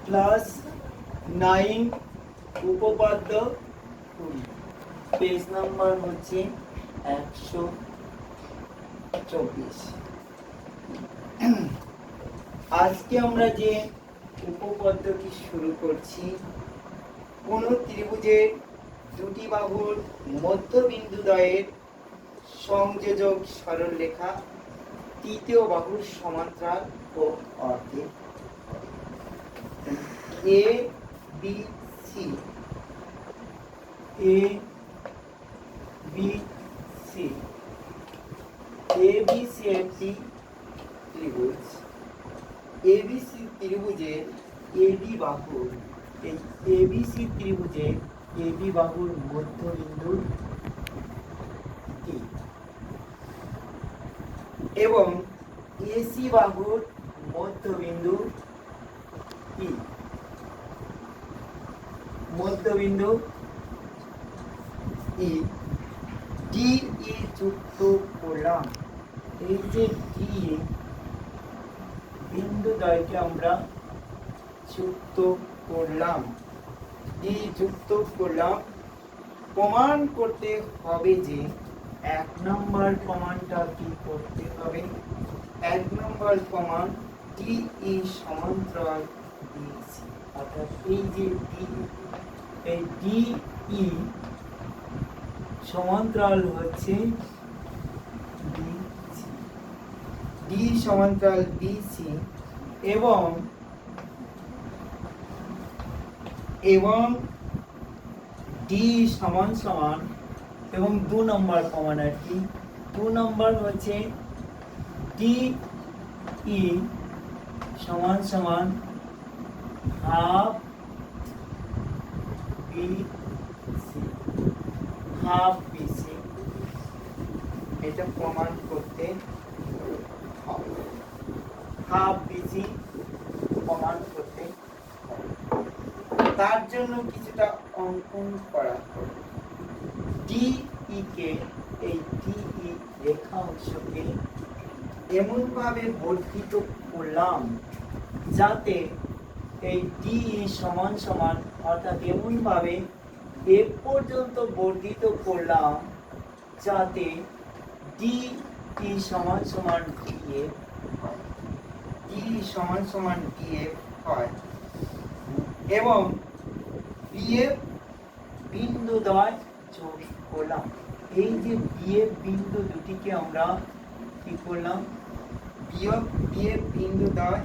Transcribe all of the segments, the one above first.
Class 9 উপপাদ্য 20, page number হচ্ছে 124। আজকে আমরা যে উপপাদ্যটি শুরু করছি, কোন ত্রিভুজের দুটি বাহুর মধ্যবিন্দুদ্বয়ের সংযোজক সরলরেখা তৃতীয় বাহুর সমান্তরাল ও অর্ধেক। এ বি সি একটি ত্রিভুজ। এবিসি ত্রিভুজের এবি বাহুর এবি বাহুর মধ্যবিন্দু এবং এসি বাহুর মধ্যবিন্দু ডি ই যুক্ত করলাম। এই যে ডি বিন্দুদ্বয়কে আমরা যুক্ত করলাম, প্রমাণ করতে হবে যে 1 নম্বর প্রমাণটা কি করতে হবে। 1 নম্বর প্রমাণ ডি ই সমান্তরাল বিসি, অর্থাৎ এই যে ডি ই সমান্তরাল হচ্ছে ডি সমান্তরাল বিসি এবং ডি সমান সমান এবং 2 নম্বর প্রমাণ আর কি, 2 নম্বর হচ্ছে ডি ই সমান সমান হাফ বিসি। এটা প্রমাণ করতে হবে, হাফ বিসি প্রমাণ করতে হবে। তার জন্য কিছুটা অঙ্কন করা হবে। ডিই কে, এই ডিই রেখা অংশকে এমন ভাবে বর্ধিত করলাম যাতে এই ডিই সমান সমান, অর্থাৎ এমন ভাবে এ পর্যন্ত বর্ধিত করলাম যাতে ডিই সমান সমান ডিএফ হয় এবং বিএফ বিন্দুদ্বয় যোগ করলাম। এই যে বিএফ বিন্দু দুটিকে আমরা কি করলাম, বিএফ বিন্দুদ্বয়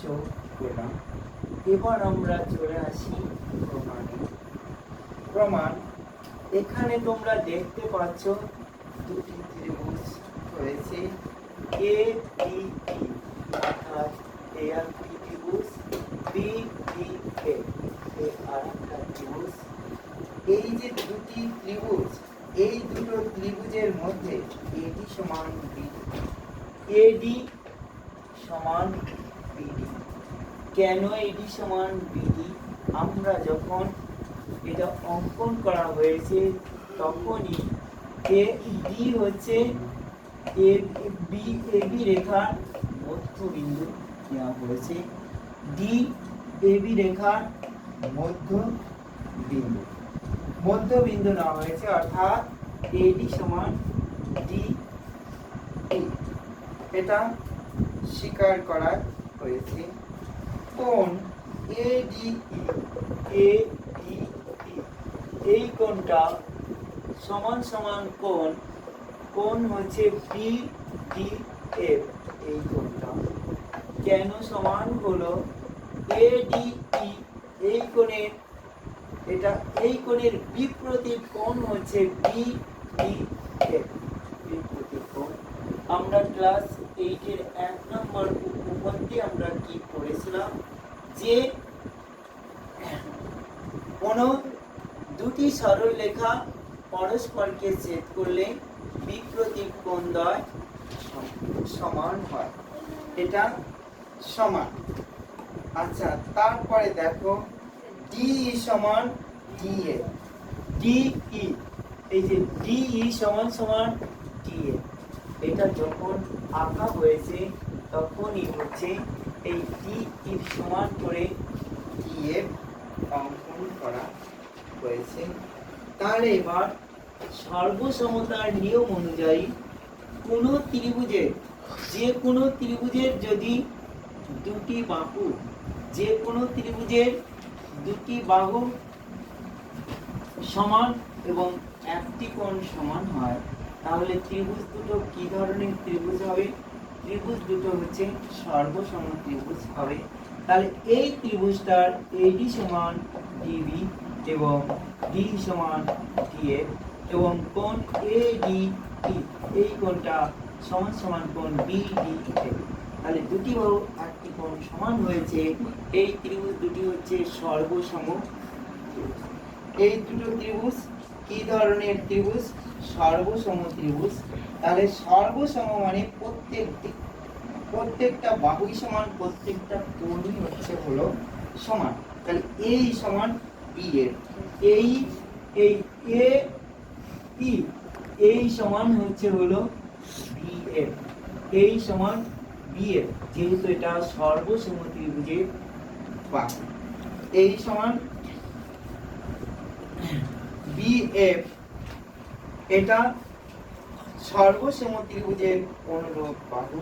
যোগ করলাম। এবার আমরা চলে আসি প্রমাণ। এখানে তোমরা দেখতে পাচ্ছ দুটি ত্রিভুজ রয়েছে, এ বি ই, অর্থাৎ এ একটি ত্রিভুজ, বি বি এ আরেকটা ত্রিভুজ। এই যে দুটি ত্রিভুজ, এই দুটো ত্রিভুজের মধ্যে এডি সমান বিডি, কেন এডি সমান বিডি? আমরা যখন এটা অঙ্কন করা হয়েছে তখনই এ ডি হচ্ছে এবি রেখার মধ্যবিন্দু নেওয়া হয়েছে, ডি এবি রেখার মধ্যবিন্দু নেওয়া হয়েছে, অর্থাৎ এডি সমান ডি। এটা স্বীকার করা হয়েছে। কোণ এডিই, এই কোণটা সমান সমান কোণ হচ্ছে বিডিএফ। এই কোণটা কেন সমান হলো, এডিই এই কোণের বিপরীত কোণ হচ্ছে বিডিএফ, বিপরীত কোণ। আমরা ক্লাস 8 এর 1 নম্বর উপপাদ্যে আমরা কি পড়েছিলাম, যে কোন দুটি সরলরেখা পরস্পরকে ছেদ করলে বিপরীত কোণদ্বয় সমান হয়, এটা সমান। আচ্ছা, তারপরে দেখো ডিই সমান ডিএ, এই যে ডিই সমান সমান ডিএ, এটা যখন আঁকা হয়েছে তখনই হচ্ছে এই ডি এফ সমান করে এফ অঙ্কন করা হয়েছে। তাহলে এবার সর্বসমতার নিয়ম অনুযায়ী কোনো ত্রিভুজের যে কোনো ত্রিভুজের যদি দুটি বাহু যে কোনো ত্রিভুজের দুটি বাহু সমান এবং একটি কোণ সমান হয়, তাহলে ত্রিভুজ দুটো কি ধরনের ত্রিভুজ হবে? ত্রিভুজ দুটো হচ্ছে সর্বসম ত্রিভুজ হবে। তাহলে এই ত্রিভুজটার এডি সমান ডিবি এবং ডি সমান ডিএফ এবং কোণ এডি এই কোণটা সমান সমান কোণ বিডিএফ। তাহলে দুটি বাহু একটি কোণ সমান হয়েছে। এই ত্রিভুজ দুটি হচ্ছে সর্বসম ত্রিভুজ। এই দুটো ত্রিভুজ কি ধরনের ত্রিভুজ? সর্বসম ত্রিভুজ। তাহলে সর্বসম মানে প্রত্যেকটা বাহুই সমান, প্রত্যেকটা কোণই হচ্ছে হলো সমান। তাহলে এই সমান বি এর এই এ ই এই সমান হচ্ছে হলো বি এর এই সমান বি এর, যেহেতু এটা সর্বসম ত্রিভুজের বাহু। এই সমান বিএফ, এটা সর্বসম ত্রিভুজের অনুরূপ বাহু।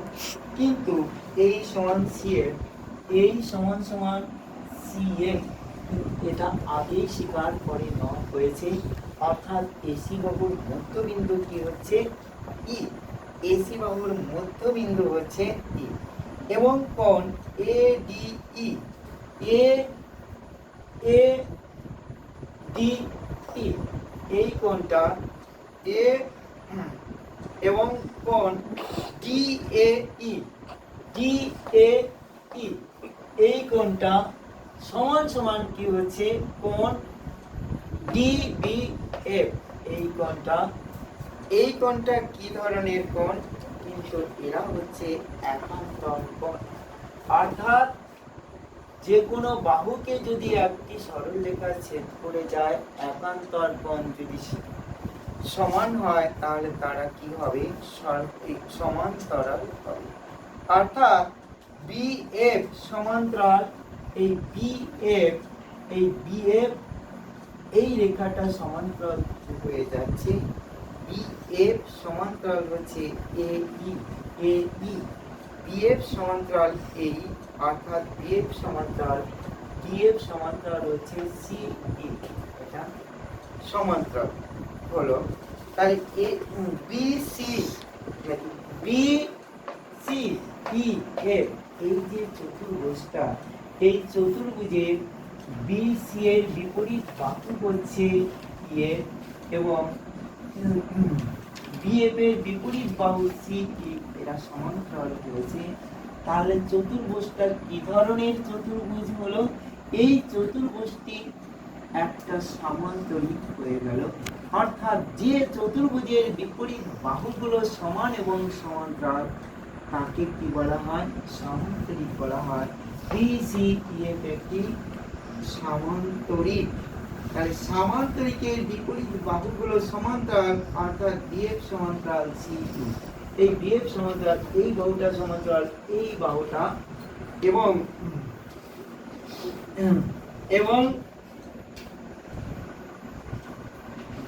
কিন্তু এই সমান সিএফ, এই সমান সমান সিএফ এটা আগেই স্বীকার করে নেওয়া হয়েছে। অর্থাৎ এসি বাহুর মধ্যবিন্দু কি হচ্ছে? ই। এসি বাহুর মধ্যবিন্দু হচ্ছে ই এবং কোণ এডিই এ ডি ই এই কোণটা এ এবং কোণ ডিএই এই কোণটা সমান সমান কি হচ্ছে? কোণ ডিবিএফ। এই কোণটা কি ধরনের কোণ? কিন্তু এরা হচ্ছে একান্তর কোণ। অর্থাৎ যে কোনো বাহুকে যদি একটি সরলরেখা ছেদ করে যায়, একান্তর কোণ যদি সমান হয়, তাহলে তারা কি হবে? সমান্তরাল হবে। অর্থাৎ বিএফ সমান্তরাল এই বিএফ এই রেখাটা সমান্তরাল হয়ে যাচ্ছে। বিএফ সমান্তরাল হচ্ছে এই বিএফ সমান্তরাল এই, অর্থাৎ বিএফ সমান্তরাল ডিএফ সমান্তরাল হচ্ছে সিই, এটা সমান্তরাল হলো। তাহলে এ বিসি এই যে চতুর্ভুজটা, এই চতুর্ভুজের বিসি এর বিপরীত বাহু হচ্ছে এ এবং বিএফ এর বিপরীত বাহু সিই, এরা সমান্তরাল হয়েছে। তাহলে চতুর্ভুজটা কি ধরনের চতুর্ভুজ হলো? এই চতুর্ভুজটি একটা সামান্তরিক হয়ে গেল। অর্থাৎ যে চতুর্ভুজের বিপরীত বাহুগুলো সমান এবং সমান্তরাল, তাকে কি বলা হয়? সামান্তরিক বলা হয়। বিসিএফ একটি সামান্তরিক। তাহলে সামান্তরিকের বিপরীত বাহুগুলো সমান্তরাল, অর্থাৎ বিএফ সমান্তরাল সিই। এই বিএফ সমান্তরাল এই বাহুটা সমান্তরাল এই বাহুটা এবং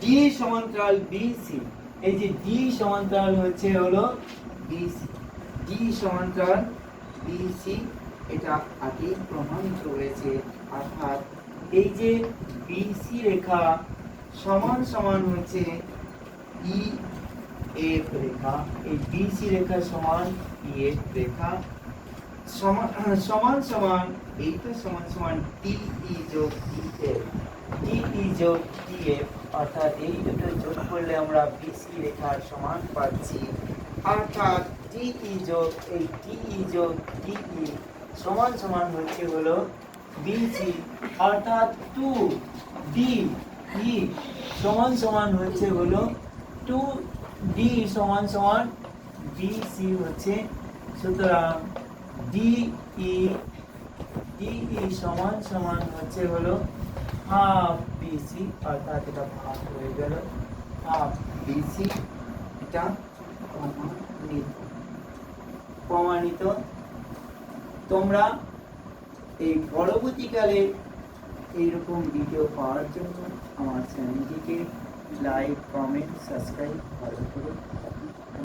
ডি সমান্তরাল বিসি। এই যে ডি সমান্তরাল হচ্ছে হলো বিসি, ডি সমান্তরাল বিসি, এটা আগে প্রমাণিত হয়েছে। অর্থাৎ এই যে বিসি রেখা সমান সমান হচ্ছে ই এফ রেখা, এই বিসি রেখা সমান ই এফ রেখা সমান সমান এইটা সমান সমান ডিই যোগ ডিএফ, ডিই যোগ ডিএফ। অর্থাৎ এই দুটো যোগ করলে আমরা বিসি রেখার সমান পাচ্ছি। অর্থাৎ ডিই যোগ এই ডিই যোগ ডিই সমান সমান হচ্ছে হলো বিসি। অর্থাৎ 2DE সমান সমান হচ্ছে হলো 2D সমান সমান বিসি হচ্ছে। সুতরাং ডিই সমান সমান হচ্ছে হলো হাফ বিসি, অর্থাৎ এটা ভাগ হয়ে গেল হাফ বিসি। এটা প্রমাণিত তোমরা এই পরবর্তীকালে এইরকম ভিডিও পাওয়ার জন্য আমার চ্যানেলটিকে লাইক, কমেন্ট, সাবস্ক্রাইব ভালো করে